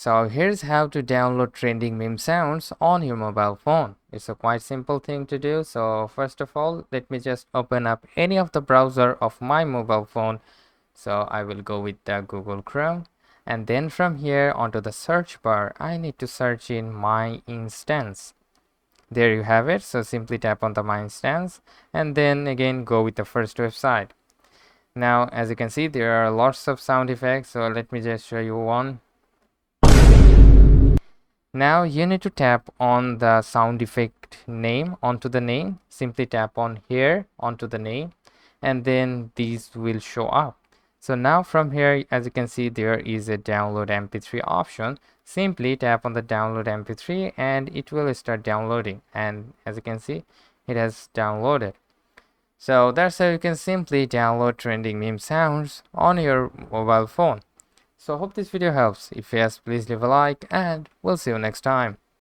So here's how to download trending meme sounds on your mobile phone. It's a quite simple thing to do. So first of all, let me just open up any of the browser of my mobile phone. So I will go with the Google Chrome, and then from here onto the search bar, I need to search in my instance. There you have it. So simply tap on the my instance and then again go with the first website. Now as you can see, there are lots of sound effects, so let me just show you one. Now you need to tap on the sound effect name onto the name. Simply tap on here onto the name and then these will show up. So now from here, as you can see, there is a download mp3 option. Simply tap on the download mp3 and it will start downloading, and as you can see, it has downloaded. So that's how you can simply download trending meme sounds on your mobile phone. So hope this video helps. If yes, please leave a like and we'll see you next time.